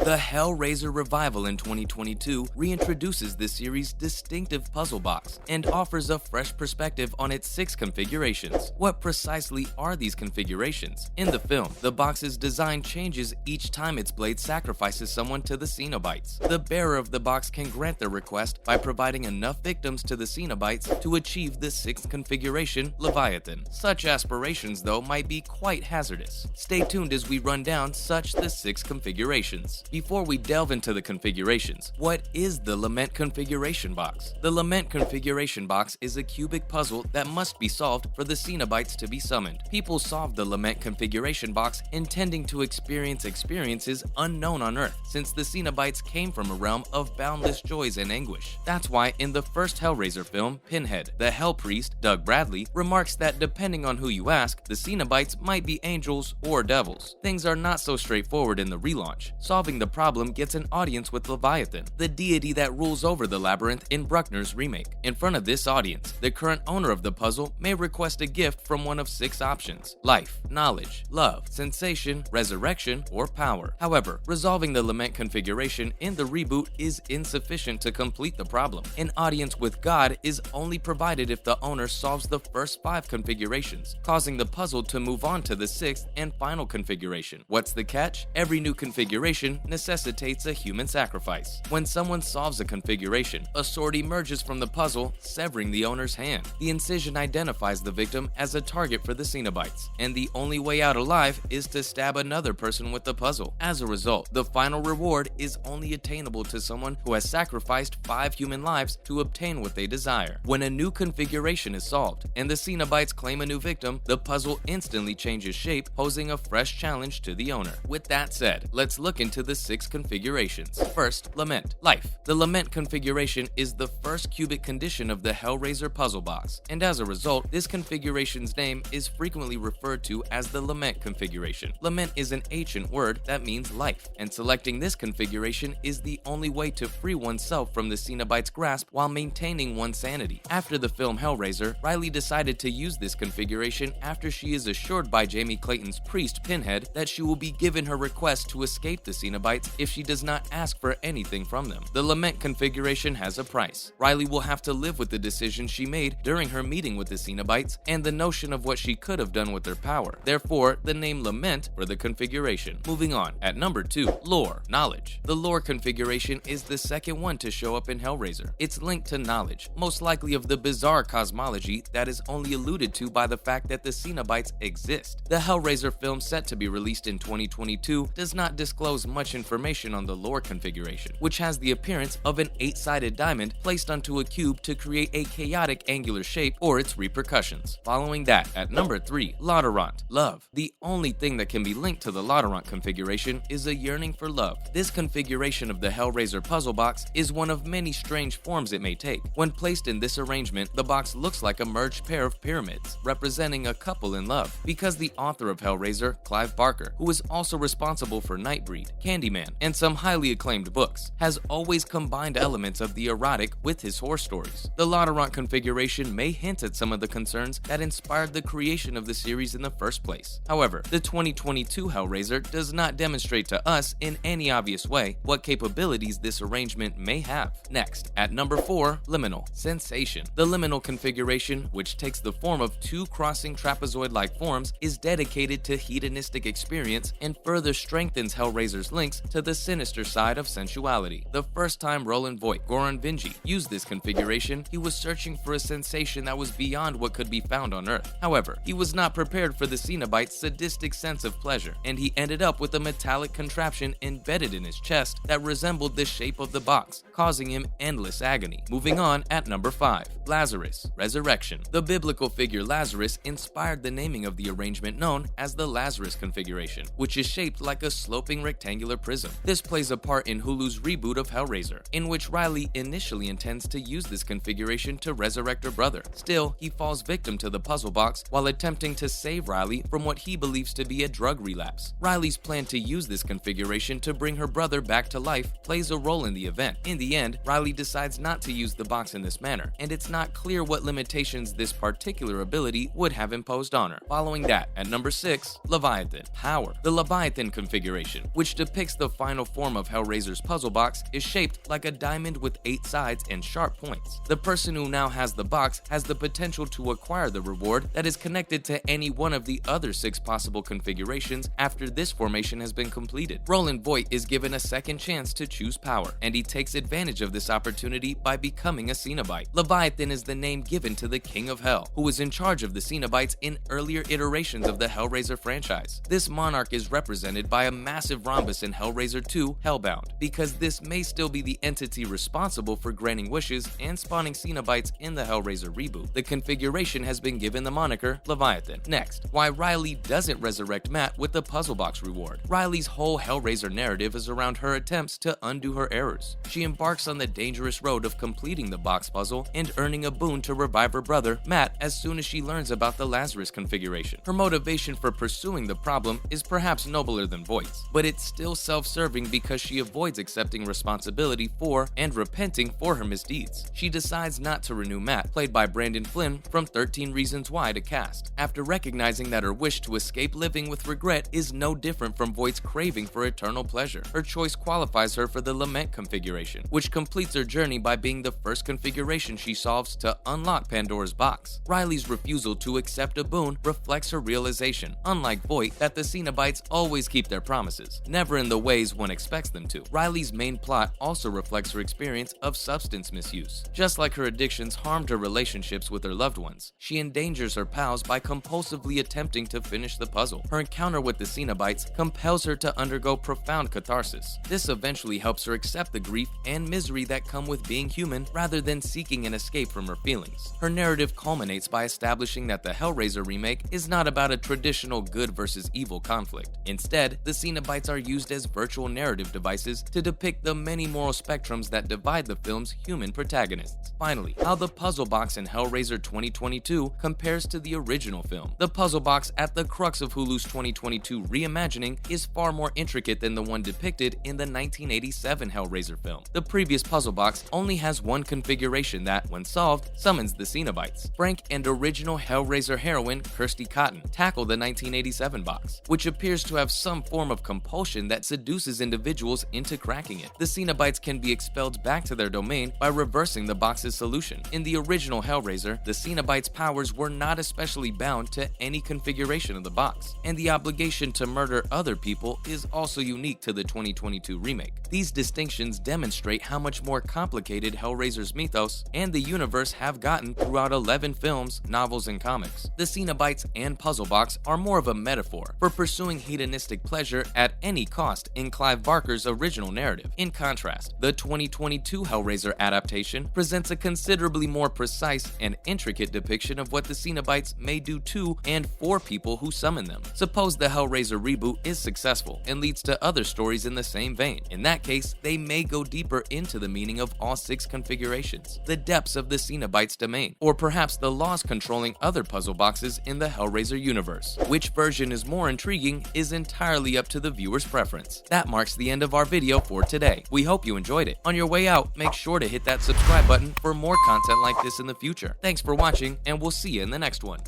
The Hellraiser revival in 2022 reintroduces the series' distinctive puzzle box and offers a fresh perspective on its 6 configurations. What precisely are these configurations? In the film, the box's design changes each time its blade sacrifices someone to the Cenobites. The bearer of the box can grant their request by providing enough victims to the Cenobites to achieve the 6th configuration, Leviathan. Such aspirations, though, might be quite hazardous. Stay tuned as we run down such the 6 configurations. Before we delve into the configurations, what is the Lament configuration box? The Lament configuration box is a cubic puzzle that must be solved for the Cenobites to be summoned. People solved the Lament configuration box intending to experience experiences unknown on Earth, since the Cenobites came from a realm of boundless joys and anguish. That's why in the first Hellraiser film, Pinhead, the Hell Priest, Doug Bradley, remarks that depending on who you ask, the Cenobites might be angels or devils. Things are not so straightforward in the relaunch. Solving the problem gets an audience with Leviathan, the deity that rules over the labyrinth in Bruckner's remake. In front of this audience, the current owner of the puzzle may request a gift from one of 6 options: life, knowledge, love, sensation, resurrection, or power. However, resolving the Lament configuration in the reboot is insufficient to complete the problem. An audience with God is only provided if the owner solves the first 5 configurations, causing the puzzle to move on to the 6th and final configuration. What's the catch? Every new configuration necessitates a human sacrifice. When someone solves a configuration, a sword emerges from the puzzle, severing the owner's hand. The incision identifies the victim as a target for the Cenobites, and the only way out alive is to stab another person with the puzzle. As a result, the final reward is only attainable to someone who has sacrificed 5 human lives to obtain what they desire. When a new configuration is solved, and the Cenobites claim a new victim, the puzzle instantly changes shape, posing a fresh challenge to the owner. With that said, let's look into the 6 configurations. First, Lament. Life. The Lament configuration is the first cubic condition of the Hellraiser puzzle box, and as a result, this configuration's name is frequently referred to as the Lament configuration. Lament is an ancient word that means life, and selecting this configuration is the only way to free oneself from the Cenobites' grasp while maintaining one's sanity. After the film Hellraiser, Riley decided to use this configuration after she is assured by Jamie Clayton's priest Pinhead that she will be given her request to escape the Cenobites if she does not ask for anything from them. The Lament configuration has a price. Riley will have to live with the decision she made during her meeting with the Cenobites and the notion of what she could have done with their power. Therefore, the name Lament for the configuration. Moving on, at number 2, Lore. Knowledge. The Lore configuration is the second one to show up in Hellraiser. It's linked to knowledge, most likely of the bizarre cosmology that is only alluded to by the fact that the Cenobites exist. The Hellraiser film set to be released in 2022 does not disclose much information on the Lore configuration, which has the appearance of an 8-sided diamond placed onto a cube to create a chaotic angular shape or its repercussions. Following that, at number 3, Laudurant. Love. The only thing that can be linked to the Laudurant configuration is a yearning for love. This configuration of the Hellraiser puzzle box is one of many strange forms it may take. When placed in this arrangement, the box looks like a merged pair of pyramids, representing a couple in love. Because the author of Hellraiser, Clive Barker, who is also responsible for Nightbreed, Candyman, and some highly acclaimed books, has always combined elements of the erotic with his horror stories. The Laudurant configuration may hint at some of the concerns that inspired the creation of the series in the first place. However, the 2022 Hellraiser does not demonstrate to us in any obvious way what capabilities this arrangement may have. Next, at number 4, Liminal. Sensation. The Liminal configuration, which takes the form of 2 crossing trapezoid-like forms, is dedicated to hedonistic experience and further strengthens Hellraiser's links to the sinister side of sensuality. The first time Roland Voigt, Goran Vinci, used this configuration, he was searching for a sensation that was beyond what could be found on Earth. However, he was not prepared for the Cenobites' sadistic sense of pleasure, and he ended up with a metallic contraption embedded in his chest that resembled the shape of the box, causing him endless agony. Moving on, at number 5, Lazarus. Resurrection. The biblical figure Lazarus inspired the naming of the arrangement known as the Lazarus configuration, which is shaped like a sloping rectangular prism. This plays a part in Hulu's reboot of Hellraiser, in which Riley initially intends to use this configuration to resurrect her brother. Still, he falls victim to the puzzle box while attempting to save Riley from what he believes to be a drug relapse. Riley's plan to use this configuration to bring her brother back to life plays a role in the event. In the end, Riley decides not to use the box in this manner, and it's not clear what limitations this particular ability would have imposed on her. Following that, at number 6, Leviathan. Power. The Leviathan configuration, which depicts 6th, the final form of Hellraiser's puzzle box, is shaped like a diamond with 8 sides and sharp points. The person who now has the box has the potential to acquire the reward that is connected to any one of the other 6 possible configurations after this formation has been completed. Roland Voight is given a second chance to choose power, and he takes advantage of this opportunity by becoming a Cenobite. Leviathan is the name given to the King of Hell, who was in charge of the Cenobites in earlier iterations of the Hellraiser franchise. This monarch is represented by a massive rhombus in Hellraiser 2: Hellbound, because this may still be the entity responsible for granting wishes and spawning Cenobites in the Hellraiser reboot. The configuration has been given the moniker Leviathan. Next, why Riley doesn't resurrect Matt with the puzzle box reward. Riley's whole Hellraiser narrative is around her attempts to undo her errors. She embarks on the dangerous road of completing the box puzzle and earning a boon to revive her brother, Matt, as soon as she learns about the Lazarus configuration. Her motivation for pursuing the problem is perhaps nobler than Voight's, but it's still self-serving because she avoids accepting responsibility for and repenting for her misdeeds. She decides not to renew Matt, played by Brandon Flynn from 13 Reasons Why, to cast, after recognizing that her wish to escape living with regret is no different from Voight's craving for eternal pleasure. Her choice qualifies her for the Lament configuration, which completes her journey by being the first configuration she solves to unlock Pandora's box. Riley's refusal to accept a boon reflects her realization, unlike Voight, that the Cenobites always keep their promises, never in the ways one expects them to. Riley's main plot also reflects her experience of substance misuse. Just like her addictions harmed her relationships with her loved ones, she endangers her pals by compulsively attempting to finish the puzzle. Her encounter with the Cenobites compels her to undergo profound catharsis. This eventually helps her accept the grief and misery that come with being human rather than seeking an escape from her feelings. Her narrative culminates by establishing that the Hellraiser remake is not about a traditional good versus evil conflict. Instead, the Cenobites are used as virtual narrative devices to depict the many moral spectrums that divide the film's human protagonists. Finally, how the puzzle box in Hellraiser 2022 compares to the original film. The puzzle box at the crux of Hulu's 2022 reimagining is far more intricate than the one depicted in the 1987 Hellraiser film. The previous puzzle box only has one configuration that, when solved, summons the Cenobites. Frank and original Hellraiser heroine Kirsty Cotton tackle the 1987 box, which appears to have some form of compulsion that seduces individuals into cracking it. The Cenobites can be expelled back to their domain by reversing the box's solution. In the original Hellraiser, the Cenobites' powers were not especially bound to any configuration of the box, and the obligation to murder other people is also unique to the 2022 remake. These distinctions demonstrate how much more complicated Hellraiser's mythos and the universe have gotten throughout 11 films, novels, and comics. The Cenobites and puzzle box are more of a metaphor for pursuing hedonistic pleasure at any cost in Clive Barker's original narrative. In contrast, the 2022 Hellraiser adaptation presents a considerably more precise and intricate depiction of what the Cenobites may do to and for people who summon them. Suppose the Hellraiser reboot is successful and leads to other stories in the same vein. In that case, they may go deeper into the meaning of all 6 configurations, the depths of the Cenobites' domain, or perhaps the laws controlling other puzzle boxes in the Hellraiser universe. Which version is more intriguing is entirely up to the viewer's preference. That marks the end of our video for today. We hope you enjoyed it. On your way out, make sure to hit that subscribe button for more content like this in the future. Thanks for watching, and we'll see you in the next one.